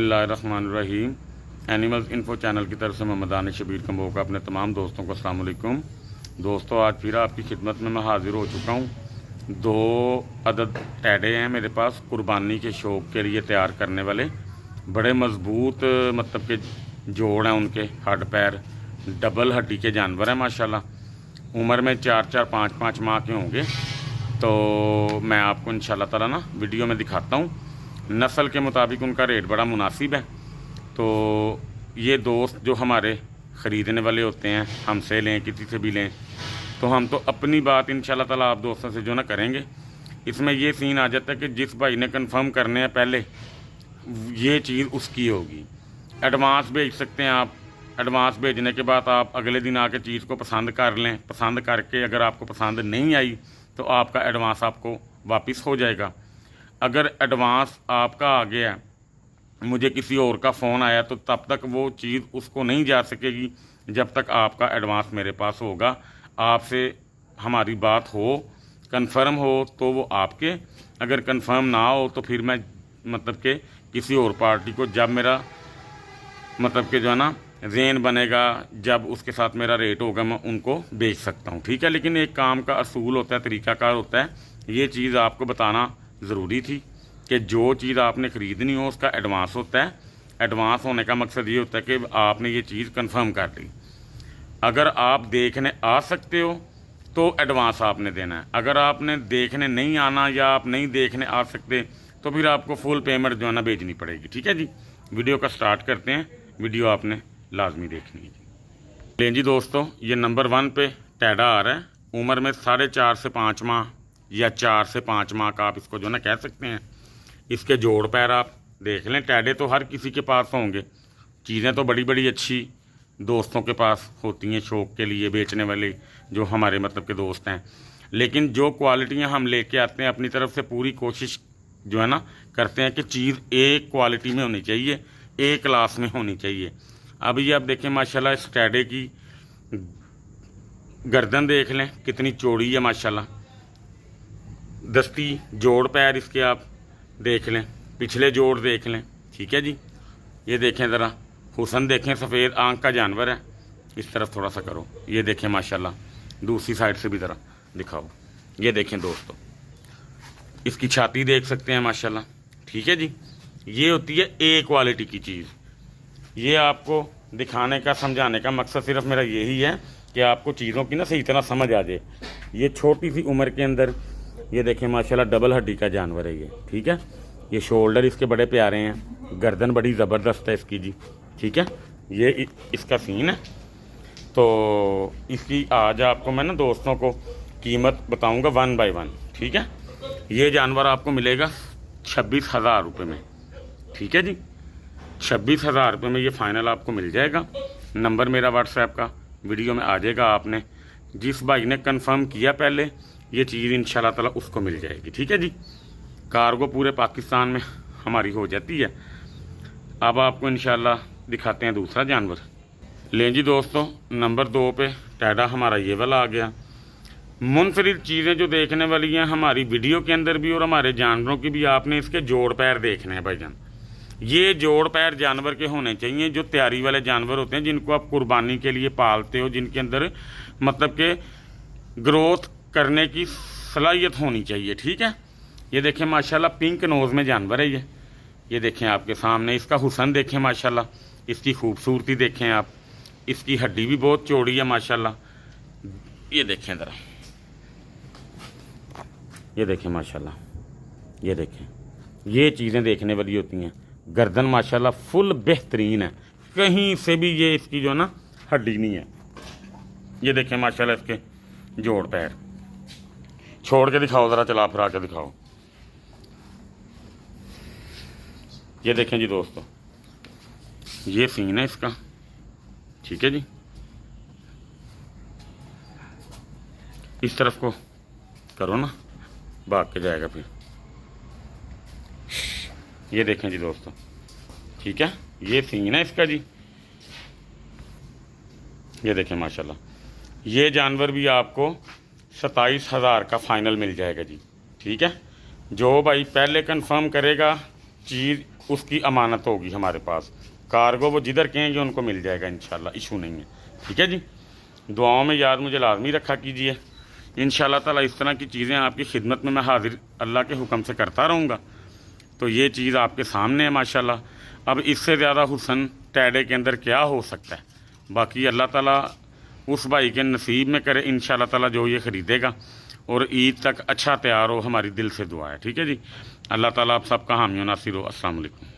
बिस्मिल्लाहिर्रहमानिर्रहीम। Animals info channel की तरफ से मोहम्मद दानिश शबीर कम्बो का अपने तमाम दोस्तों को अस्सलाम वालेकुम। दोस्तों, आज फिर आपकी खिदमत में मैं हाज़िर हो चुका हूँ। 2 अदद टैडे हैं मेरे पास, कुर्बानी के शौक़ के लिए तैयार करने वाले। बड़े मज़बूत मतलब के जोड़ हैं उनके, हड्ड पैर डबल हड्डी के जानवर हैं माशाल्लाह। उम्र में 4-4, 5-5 माह के होंगे। तो मैं आपको इंशाल्लाह ताला ना वीडियो में दिखाता हूँ। नस्ल के मुताबिक उनका रेट बड़ा मुनासिब है। तो ये दोस्त जो हमारे ख़रीदने वाले होते हैं, हमसे लें किसी से भी लें, तो हम तो अपनी बात इंशाल्लाह ताला आप दोस्तों से जो ना करेंगे। इसमें ये सीन आ जाता है कि जिस भाई ने कंफर्म करने हैं पहले, ये चीज़ उसकी होगी। एडवांस भेज सकते हैं आप। एडवांस भेजने के बाद आप अगले दिन आके चीज़ को पसंद कर लें। पसंद करके अगर आपको पसंद नहीं आई तो आपका एडवांस आपको वापस हो जाएगा। अगर एडवांस आपका आ गया, मुझे किसी और का फ़ोन आया, तो तब तक वो चीज़ उसको नहीं जा सकेगी जब तक आपका एडवांस मेरे पास होगा। आपसे हमारी बात हो, कंफर्म हो तो वो आपके, अगर कंफर्म ना हो तो फिर मैं मतलब के किसी और पार्टी को, जब मेरा मतलब के जो है ना रेन बनेगा, जब उसके साथ मेरा रेट होगा, मैं उनको बेच सकता हूँ। ठीक है, लेकिन एक काम का असूल होता है, तरीक़ाकार होता है। ये चीज़ आपको बताना ज़रूरी थी कि जो चीज़ आपने ख़रीदनी हो उसका एडवांस होता है। एडवांस होने का मकसद ये होता है कि आपने ये चीज़ कंफर्म कर ली। अगर आप देखने आ सकते हो तो एडवांस आपने देना है। अगर आपने देखने नहीं आना या आप नहीं देखने आ सकते तो फिर आपको फुल पेमेंट जो है ना भेजनी पड़ेगी। ठीक है जी, वीडियो का स्टार्ट करते हैं। वीडियो आपने लाजमी देखनी है जी। लें जी दोस्तों, ये नंबर 1 पे टैडा आ रहा है। उम्र में 4.5 से 5 माह या 4 से 5 माह का आप इसको जो ना कह सकते हैं। इसके जोड़ पैर आप देख लें। टैडे तो हर किसी के पास होंगे। चीज़ें तो बड़ी बड़ी अच्छी दोस्तों के पास होती हैं, शौक़ के लिए बेचने वाले जो हमारे मतलब के दोस्त हैं। लेकिन जो क्वालिटियां हम लेके आते हैं, अपनी तरफ से पूरी कोशिश जो है ना करते हैं कि चीज़ एक क्वालिटी में होनी चाहिए, एक क्लास में होनी चाहिए। अभी आप देखें माशाल्लाह, इस टैडे की गर्दन देख लें कितनी चौड़ी है माशाल्लाह। दस्ती जोड़ पैर इसके आप देख लें, पिछले जोड़ देख लें। ठीक है जी, ये देखें ज़रा, हुसन देखें, सफ़ेद आंख का जानवर है। इस तरफ थोड़ा सा करो, ये देखें माशाल्लाह। दूसरी साइड से भी ज़रा दिखाओ, ये देखें दोस्तों, इसकी छाती देख सकते हैं माशाल्लाह। ठीक है जी, ये होती है ए क्वालिटी की चीज़। ये आपको दिखाने का, समझाने का मकसद सिर्फ मेरा यही है कि आपको चीज़ों की ना सही तरह समझ आ जाए। ये छोटी सी उम्र के अंदर ये देखें माशाल्लाह, डबल हड्डी का जानवर है ये। ठीक है, ये शोल्डर इसके बड़े प्यारे हैं, गर्दन बड़ी ज़बरदस्त है इसकी जी। ठीक है, ये इसका सीन है। तो इसकी आज आपको मैं ना दोस्तों को कीमत बताऊंगा 1 बाय 1। ठीक है, ये जानवर आपको मिलेगा 26,000 रुपये में। ठीक है जी, 26,000 रुपये में ये फ़ाइनल आपको मिल जाएगा। नंबर मेरा व्हाट्सएप का वीडियो में आ जाएगा। आपने जिस भाई ने कंफर्म किया पहले, ये चीज़ इंशाल्लाह ताला उसको मिल जाएगी। ठीक है जी, कार्गो पूरे पाकिस्तान में हमारी हो जाती है। अब आपको इंशाल्लाह दिखाते हैं दूसरा जानवर। लें जी दोस्तों, नंबर 2 पे टैडा हमारा ये वाला आ गया। मुनफरिद चीज़ें जो देखने वाली हैं हमारी वीडियो के अंदर भी और हमारे जानवरों की भी, आपने इसके जोड़ पैर देखने हैं भाईजान। ये जोड़ पैर जानवर के होने चाहिए जो तैयारी वाले जानवर होते हैं, जिनको आप कुर्बानी के लिए पालते हो, जिनके अंदर मतलब के ग्रोथ करने की सलाहियत होनी चाहिए। ठीक है, ये देखें माशाल्लाह, पिंक नोज़ में जानवर है ये देखें आपके सामने। इसका हुसन देखें माशाल्लाह, इसकी खूबसूरती देखें आप। इसकी हड्डी भी बहुत चौड़ी है माशाल्लाह। ये देखें ज़रा, ये देखें माशाल्लाह, ये देखें, ये चीज़ें देखने वाली होती हैं। गर्दन माशाल्लाह फुल बेहतरीन है, कहीं से भी ये इसकी जो ना हड्डी नहीं है। ये देखें माशाल्लाह, इसके जोड़ पैर छोड़ के दिखाओ ज़रा, चला फिरा के दिखाओ। ये देखें जी दोस्तों, ये सीन है इसका। ठीक है जी, इस तरफ को करो ना, भाग के जाएगा फिर। ये देखें जी दोस्तों, ठीक है, ये सीन है इसका जी। ये देखें माशाल्लाह, ये जानवर भी आपको 27,000 का फ़ाइनल मिल जाएगा जी। ठीक है, जो भाई पहले कंफर्म करेगा चीज़ उसकी अमानत होगी हमारे पास। कार्गो वो जिधर कहेंगे उनको मिल जाएगा इंशाल्लाह, इशू नहीं है। ठीक है जी, दुआओं में याद मुझे लाजमी रखा कीजिए। इंशाल्लाह ताला इस तरह की चीज़ें आपकी खिदमत में मैं हाजिर अल्लाह के हुक्म से करता रहूँगा। तो ये चीज़ आपके सामने है माशाल्लाह। अब इससे ज़्यादा हुस्न टैडे के अंदर क्या हो सकता है। बाकी अल्लाह ताला उस भाई के नसीब में करे इंशाल्लाह ताला जो ये ख़रीदेगा और ईद तक अच्छा तैयार हो, हमारी दिल से दुआ है। ठीक है जी, अल्लाह ताला आप सबका हामी नासिर हो। अस्सलाम वालेकुम।